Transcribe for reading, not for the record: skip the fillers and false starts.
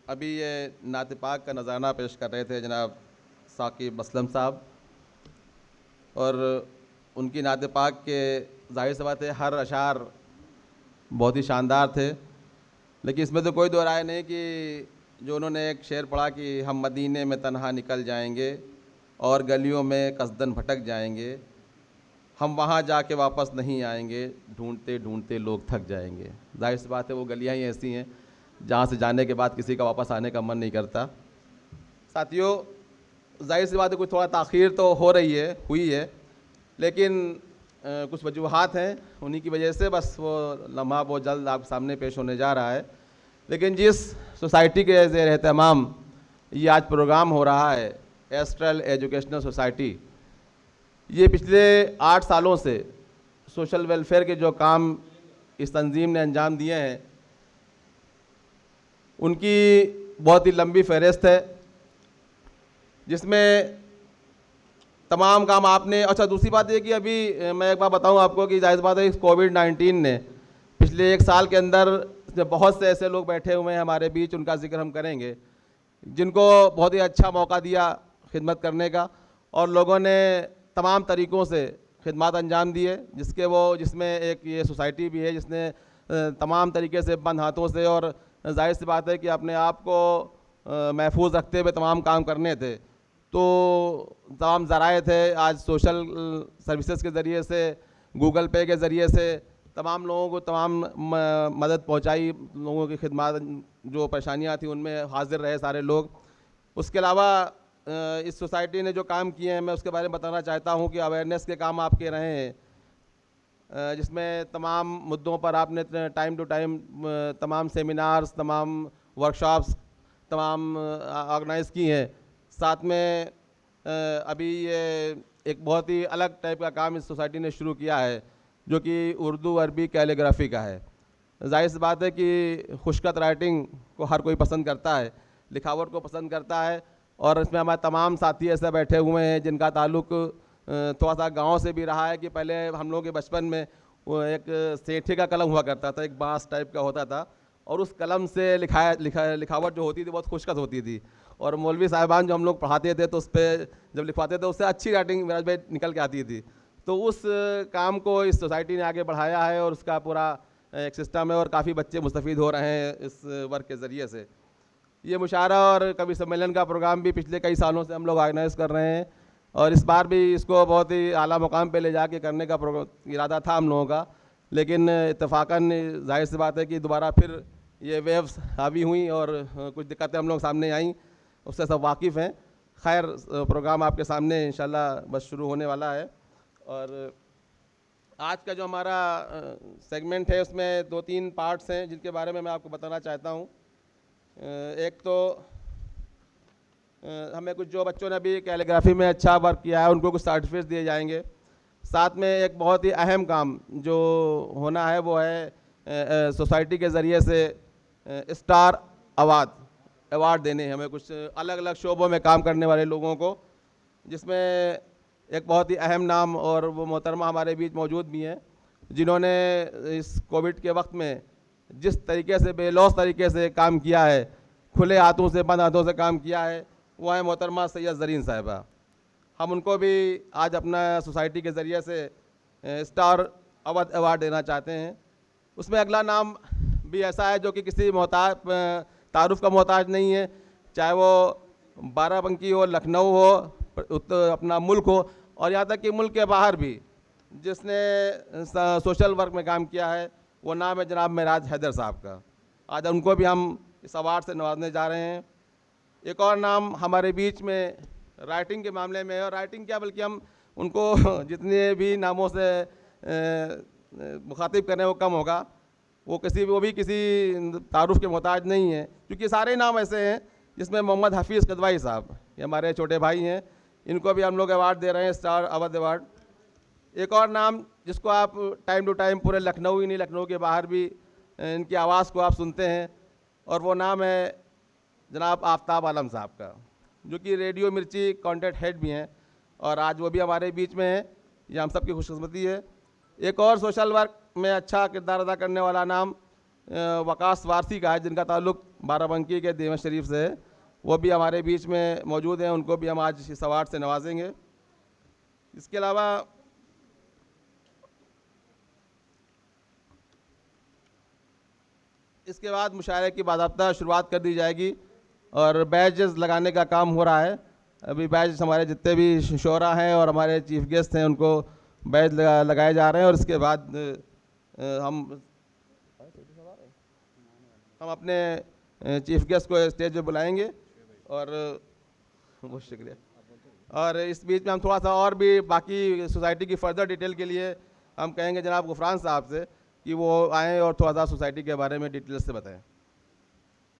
अभी ये नात पाक का नज़राना पेश कर रहे थे जनाब साकिब असलम साहब, और उनकी नात पाक के ज़ाहिर सी बात है हर अशार बहुत ही शानदार थे। लेकिन इसमें तो कोई दो राय नहीं कि जो उन्होंने एक शेर पढ़ा कि हम मदीने में तन्हा निकल जाएंगे और गलियों में कसदन भटक जाएंगे, हम वहाँ जाके वापस नहीं आएंगे, ढूंढते ढूंढते लोग थक जाएंगे। जाहिर सी बात है वो गलियाँ ही ऐसी हैं जहाँ से जाने के बाद किसी का वापस आने का मन नहीं करता। साथियों, जाहिर सी बात है कुछ थोड़ा ताख़ीर तो हो रही है, हुई है, लेकिन कुछ वजूहात हैं, उन्हीं की वजह से बस वो लम्हा बहुत जल्द आपके सामने पेश होने जा रहा है। लेकिन जिस सोसाइटी के ज़ेर एहतमाम ये आज प्रोग्राम हो रहा है, एस्ट्रल एजुकेशनल सोसाइटी, ये पिछले 8 सालों से सोशल वेलफेयर के जो काम इस तंजीम ने अंजाम दिए हैं उनकी बहुत ही लंबी फहरिस्त है, जिसमें तमाम काम आपने। अच्छा, दूसरी बात ये कि अभी मैं एक बात बताऊं आपको कि जाहिर बात है इस कोविड-19 ने पिछले 1 साल के अंदर बहुत से ऐसे लोग बैठे हुए हैं हमारे बीच, उनका जिक्र हम करेंगे, जिनको बहुत ही अच्छा मौका दिया खिदमत करने का, और लोगों ने तमाम तरीक़ों से खिदमत अंजाम दिए, जिसमें एक ये सोसाइटी भी है जिसने तमाम तरीके से बंद हाथों से, और जाहिर सी बात है कि अपने आप को महफूज रखते हुए तमाम काम करने थे। तो तमाम ज़राए थे, आज सोशल सर्विसेज के ज़रिए से, गूगल पे के ज़रिए से तमाम लोगों को तमाम मदद पहुंचाई, लोगों की खिदमत, जो परेशानियां थी उनमें हाजिर रहे सारे लोग। उसके अलावा इस सोसाइटी ने जो काम किए हैं मैं उसके बारे में बताना चाहता हूं कि अवेयरनेस के काम आपके रहे हैं, जिसमें तमाम मुद्दों पर आपने टाइम टू टाइम तमाम सेमिनार्स, तमाम वर्कशॉप्स तमाम ऑर्गेनाइज़ की हैं। साथ में अभी ये एक बहुत ही अलग टाइप का काम इस सोसाइटी ने शुरू किया है जो कि उर्दू अरबी कैलीग्राफी का है। जाहिर सी बात है कि खुशखत राइटिंग को हर कोई पसंद करता है, लिखावट को पसंद करता है, और इसमें हमारे तमाम साथी ऐसे बैठे हुए हैं जिनका ताल्लुक़ थोड़ा सा गांव से भी रहा है। कि पहले हम लोगों के बचपन में वो एक सेठे का कलम हुआ करता था, एक बांस टाइप का होता था, और उस कलम से लिखावट जो होती थी बहुत खुशखत होती थी, और मौलवी साहिबान जो हम लोग पढ़ाते थे तो उस पर जब लिखवाते थे उससे अच्छी राइटिंग मेराज भाई निकल के आती थी। तो उस काम को इस सोसाइटी ने आगे बढ़ाया है और उसका पूरा एक सिस्टम है, और काफ़ी बच्चे मुस्तफ़ीद हो रहे हैं इस वर्क के ज़रिए से। ये मुशायरा और कवि सम्मेलन का प्रोग्राम भी पिछले कई सालों से हम लोग ऑर्गेनाइज़ कर रहे हैं, और इस बार भी इसको बहुत ही आला मुकाम पे ले जाके करने का इरादा था हम लोगों का, लेकिन इत्तेफाकन जाहिर सी बात है कि दोबारा फिर ये वेव्स हावी हुई और कुछ दिक्कतें हम लोग सामने आईं, उससे सब वाकिफ़ हैं। खैर, प्रोग्राम आपके सामने इंशाल्लाह बस शुरू होने वाला है, और आज का जो हमारा सेगमेंट है उसमें 2-3 पार्ट्स हैं जिनके बारे में मैं आपको बताना चाहता हूँ। एक तो हमें कुछ जो बच्चों ने अभी कैलीग्राफी में अच्छा वर्क किया है उनको कुछ सर्टिफिकेट्स दिए जाएंगे। साथ में एक बहुत ही अहम काम जो होना है वो है सोसाइटी के ज़रिए से स्टार अवार्ड देने हैं हमें कुछ अलग अलग शोबों में काम करने वाले लोगों को, जिसमें एक बहुत ही अहम नाम, और वो मोहतरमा हमारे बीच मौजूद भी हैं, जिन्होंने इस कोविड के वक्त में जिस तरीके से बेलौस तरीके से काम किया है, खुले हाथों से बंद हाथों से काम किया है, वो है मोहतरमा सैयद ज़रीन साहिबा। हम उनको भी आज अपना सोसाइटी के ज़रिए से स्टार अवार्ड देना चाहते हैं। उसमें अगला नाम भी ऐसा है जो कि किसी तारुफ का मोहताज नहीं है, चाहे वो बाराबंकी हो, लखनऊ हो, अपना मुल्क हो, और यहाँ तक कि मुल्क के बाहर भी जिसने सोशल वर्क में काम किया है, वो नाम है जनाब मेराज हैदर साहब का। आज उनको भी हम इस अवार्ड से नवाजने जा रहे हैं। एक और नाम हमारे बीच में राइटिंग के मामले में है, और राइटिंग क्या बल्कि हम उनको जितने भी नामों से मुखातिब करें वो कम होगा। वो भी किसी तारुफ के मोहताज नहीं है, क्योंकि सारे नाम ऐसे हैं जिसमें मोहम्मद हफीज़ कदवाई साहब, ये हमारे छोटे भाई हैं, इनको भी हम लोग अवार्ड दे रहे हैं, स्टार अवार्ड। एक और नाम जिसको आप टाइम टू टाइम पूरे लखनऊ ही नहीं, लखनऊ के बाहर भी इनकी आवाज़ को आप सुनते हैं, और वो नाम है जनाब आफ्ताब आलम साहब का, जो कि रेडियो मिर्ची कॉन्टेंट हेड भी हैं, और आज वो भी हमारे बीच में है। ये हम सब की खुशकिस्मती है। एक और सोशल वर्क में अच्छा किरदार अदा करने वाला नाम वकास वारसी का है, जिनका ताल्लुक़ बाराबंकी के देवा शरीफ से है, वो भी हमारे बीच में मौजूद हैं। उनको भी हम आज इस अवार्ड से नवाजेंगे। इसके अलावा इसके बाद मुशायरे की बाज़ाब्ता शुरुआत कर दी जाएगी और बैजेस लगाने का काम हो रहा है। अभी बैज हमारे जितने भी शोरा हैं और हमारे चीफ गेस्ट हैं उनको बैज लगाए जा रहे हैं, और इसके बाद हम अपने चीफ गेस्ट को स्टेज पे बुलाएंगे। और बहुत शुक्रिया। और इस बीच में हम थोड़ा सा और भी बाकी सोसाइटी की फर्दर डिटेल के लिए हम कहेंगे जनाब गुफरान साहब से कि वो आएँ और थोड़ा सा सोसाइटी के बारे में डिटेल से बताएं।